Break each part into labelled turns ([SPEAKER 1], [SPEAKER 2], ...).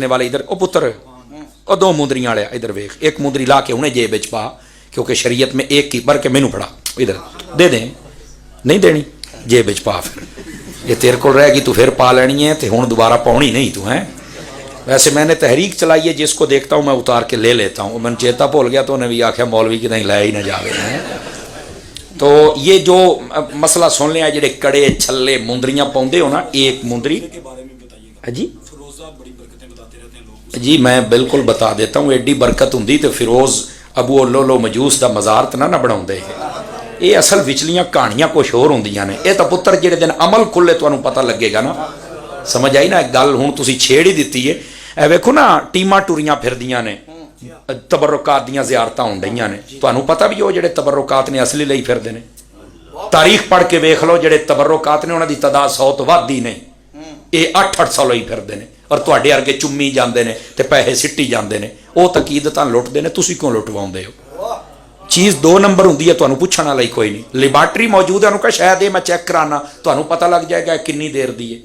[SPEAKER 1] देखने वाले इधर, ओ पुत्र ओ दो मुंदरियां वाले इधर वेख, एक मुंदरी ला के उन्हें जेब पा, क्योंकि शरीयत में एक की भर के मैनू फड़ा, इधर दे दें, नहीं देनी जेब पा, फिर ये तेरे को रहेगी तू फिर पा लेनी है, तो हुण दोबारा पाउनी नहीं तू है। वैसे मैंने तहरीक चलाई है, जिसको देखता हूँ मैं उतार के ले लेता हूँ। मैंने चेता भूल गया तो उन्हें भी आख्या मौलवी कि नहीं लाया ही ना जावे हैं। तो ये जो मसला सुन लिया, जेडे कड़े छल्ले मुंदरियां पाउंदे हो ना, एक मुंदरी जी जी मैं बिल्कुल बता देता हूँ, एडी बरकत होंदी तो फिरोज अबू उल्लो मजूस का मज़ार तो ना बनाते। ये असल विचलियां कहानियां कुछ होर होंदियां ने। ये तो पुत्र जेडे दिन अमल खुले तो पता लगेगा ना, समझ आई ना एक गल। हुण तुसीं छेड़ ही दी है, ए वेखो ना टीमां टुरियां फिरदियां ने, तबरुकात दियां ज़ियारतां होण डईयां ने। तुहानूं पता भी वो जेडे तबरुकात ने असली लई फिरदे ने, तारीख पढ़ के वेख लो, जेडे तबरुकात ने उन्हां दी तादाद 100 तो वध ही नहीं, ये 800 लई फिरदे ने, और तुहाडे अरगे चुम्मी जांदे ने ते पैसे सिੱਟੀ जांदे ने। वो तकीदतां लुटदे ने, तुसीं क्यों लुटवाउंदे हो? चीज़ 2 नंबर होंदी है, तुहानूं पुछण वाला ही कोई नहीं। लेबार्टरी मौजूद है, उन्होंने कहा शायद ये मैं चैक कराना, तुहानूं पता लग जाएगा किन्नी देर दी है।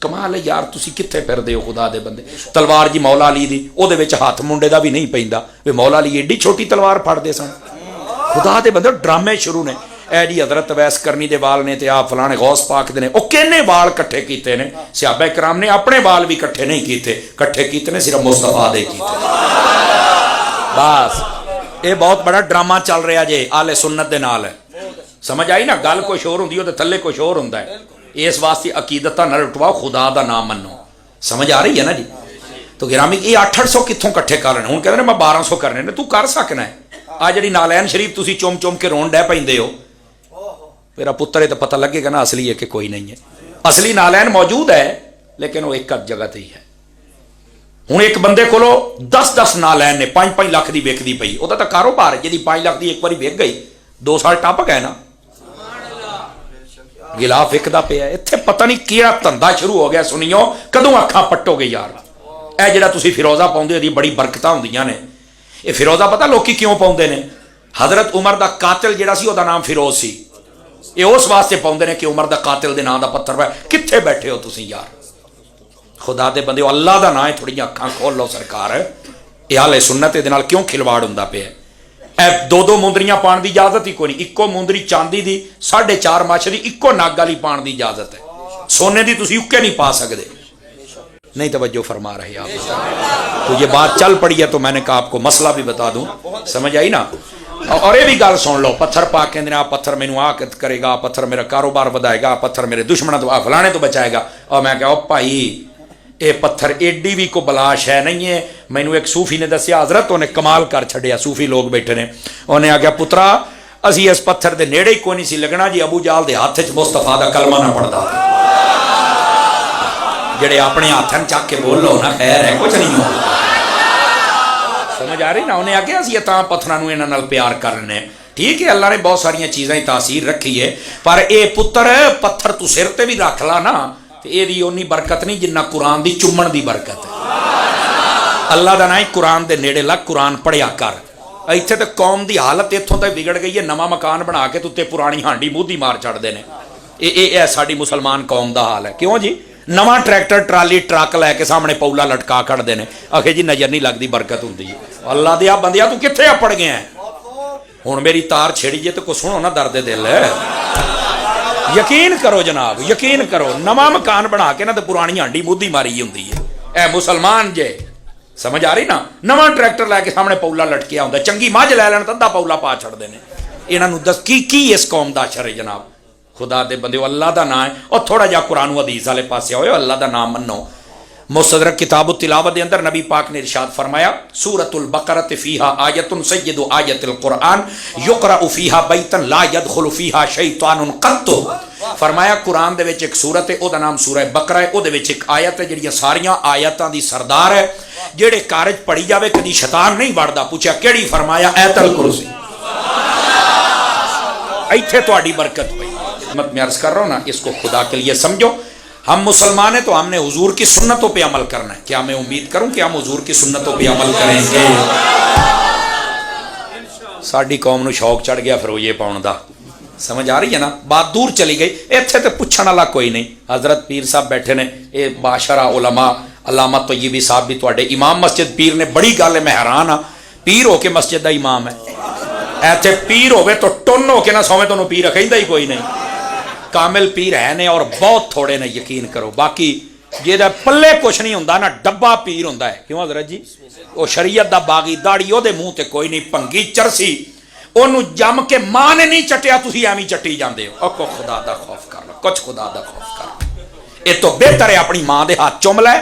[SPEAKER 1] कमाल है यार, तुसीं कित्थे फिरदे हो खुदा दे बंदे। तलवार जी मौला अली दी, उहदे विच हत्थ मुंडे दा भी नहीं पैंदा, वे मौला अली एडी छोटी तलवार फड़दे सन। खुदा दे बंदे ड्रामे शुरू ने। ए जी हजरत अवैस करनी दे वाल ने, ते आ फलाने गौस पाक दे ने, ओ किन्ने वाल कट्ठे कीते ने? सहाबा इकराम ने अपने वाल भी कट्ठे नहीं कीते, कट्ठे कीते ने सिर्फ मुस्तफा दे कीते। बस ये बहुत बड़ा ड्रामा चल रहा जे आले सुन्नत दे नाल है, समझ आई ना गल? कुछ होर हुंदी है, थल्ले कुछ होर हुंदा है। इस वास्ते अकीदतां ना लुटवाओ, खुदा दा नाम मनो। समझ आ रही है ना जी? तो गिरामी ये 800 कित्थों कट्ठे कर लेने? हुण कहंदे ने मैं 1200 करने ने, तू कर सकना है। आ जिहड़ी नालैन शरीफ तुसीं चुम चुम के रोण डै पैंदे हो, मेरा पुत्र है तो पता लगेगा ना असली है कि कोई नहीं है। असली नालैन मौजूद है, लेकिन वो एक जगह ते ही है। हुण एक बंदे कोलों 10-10 नालैन ने, 5-5 लाख की विकदी पई, उहदा तां कारोबार है। जिहदी 5 लाख की एक बारी विक गई, 2 साल टप गए ना, गिलाफ विकदा पिया। इत्थे पता नहीं किहड़ा धंधा शुरू हो गया। सुनियो, कदों अखां पट्टोगे यार? ए जिहड़ा तुसीं फिरोजा पाउंदे हो, बड़ी बरकतां हुंदियां ने। ये फिरोजा पता लोकी क्यों पाउंदे ने? हजरत उमर दा कातिल जिहड़ा सी, उहदा नाम फिरोज सी। ये उस वास्ते पाउंदे ने कि उमर दा कातिल दे नाम दा पत्थर पाया। कित्थे बैठे हो तुसीं यार? खुदा दे बंदे, अल्लाह दा नाम है, थोड़ियां अखां खोल लो सरकार। ये आले सुन्नत दे नाल क्यों खिलवाड़ हुंदा पिया? ए 2-2 मुंदरियां पाण दी इजाजत ही कोई नहीं। इक्को मुंदरी चांदी दी 4.5 मछ दी इक्को नग वाली पाण दी इजाजत है। सोने दी तुसीं उक्के नहीं पा सकदे। नहीं तवज्जो फरमा रहे आप? तो ये बात चल पड़ी है, तो मैंने कहा आपको मसला भी बता दूं, समझ आई ना? और ये भी गल सुन लो, पत्थर पा के आ पत्थर मैनू आ करेगा, पत्थर मेरा कारोबार बढ़ाएगा, पत्थर मेरे दुश्मनों तो फलाने तो बचाएगा। और मैं कहा भाई ये पत्थर एडी भी को बलाश है नहीं है। मैनू एक सूफी ने दसिया, हजरत उन्हें कमाल कर छड़िया। सूफी लोग बैठे ने, उन्हें आख्या पुत्रा असी इस पत्थर के नेड़े ही कोई नहीं सी लगना जी अबू जाल के हाथ च मुस्तफा का कलमा ना पढ़ता। जेड़े अपने हाथन चक के बोल लो ना, खैर है कुछ नहीं हो। समझ आ रही ना? उन्हें आख्या असी तां पत्थरां नूं इन्हां नाल प्यार करने। ठीक है, अल्लाह ने बहुत सारिया चीज़ां की तासीर रखी है, पर ये पुत्र पत्थर तू सिर ते भी रख ला ना, तो ये उन्नी बरकत नहीं जिन्ना कुरान की चुम्मण की बरकत है। अल्लाह का ना ही कुरान के नेड़े लग, कुरान पढ़िया कर। इत्थे तो कौम की हालत इत्थों तक बिगड़ गई है, नवा मकान बना के उत्ते पुरानी हांडी मूधी मार छड़ते हैं। ये साड़ी मुसलमान कौम का हाल है। क्यों जी? नवा ट्रैक्टर ट्राली ट्रक लैके सामने पौला लटका खड़ते हैं, आखे जी नज़र नहीं लगती, बरकत होंगी है। अल्लाह दे बंदिया तू कित्थे अपड़ गया? हुण मेरी तार छिड़ी जे तो कुछ सुनो ना, दर्द दिल। यकीन करो जनाब, यकीन करो, नवा मकान बना के ना तो पुरानी हांडी मूधी मारी होंगी है। ए मुसलमान जे, समझ आ रही ना? नवा ट्रैक्टर लैके सामने पौला लटकिया होंगे, चंगी मझ लै लैन तो अद्धा पौला पा छड़ते हैं। इन्हों दस की इस कौम का असर है जनाब? खुदा दे बंदे, अल्लाह का नाम है। और थोड़ा जा कुरान हदीस वाले पासे आओ, अल्लाह का नाम मनो। मुसदरक किताबुत तिलावत के अंदर नबी पाक ने इरशाद फरमाया, सूरतुल बकरत फीहा आयतुन सय्यदु आयतिल कुरान युक़रअ फीहा बैतन ला यदखुलु फीहा शैतानुन क़त्तु। फरमाया कुरान दे विच एक सूरत है, ओदा नाम सूरह बकरा है। ओदे विच एक आयत है जिहड़ियां सारियां आयतां दी सरदार है, जेड़े कारज पढ़ी जावे कदी शैतान नहीं वड़दा। पूछा केड़ी? फरमाया आयतुल कुर्सी। इत्थे तुहाडी बरकत पई। मैं अर्ज कर रहा हूं ना, इसको खुदा के लिए समझो। हम मुसलमान हैं तो हमने हुजूर की सुन्नतों पे अमल करना है। क्या मैं उम्मीद करूं कि हम हुजूर की सुन्नतों पे अमल करेंगे? साडी कौम नूं शौक चढ़ गया फिरोजे पाउण दा। समझ आ रही है ना? बात दूर चली गई। इत्थे तो पुछण वाला कोई नहीं। हजरत पीर साहब बैठे ने, ये बाशरा उलमा अलामा तय्यबी साहब भी तुहाडे इमाम मस्जिद पीर ने, बड़ी गल है, मैं हैरान हाँ, पीर हो के मस्जिद का इमाम है। इत्थे पीर होवे तो टुन हो के ना सोवे, तो पीर कहता ही कोई नहीं। कामिल पीर है ने और बहुत थोड़े ने, यकीन करो। बाकी जेदा पल्ले कुछ नहीं होंदा ना, डब्बा पीर होंदा है। क्यों हजरत जी? वो शरीयत दा बागी, दाड़ी ओदे मुंह ते कोई नहीं, भंगी चरसी ओनू जम के मां ने नहीं चटिया, तुसीं एवें चट्टी जांदे हो। को खुदा दा खौफ कर लो, कुछ खुदा दा खौफ कर लो। ये तो बेहतर है अपनी मां दे हाथ चुम लै,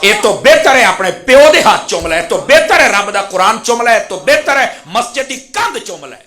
[SPEAKER 1] ये तो बेहतर है अपने प्यो दे हाथ चुम लै, तो बेहतर है रब दा कुरान चुम लै, तो बेहतर है मस्जिद दी कंध चुम लै।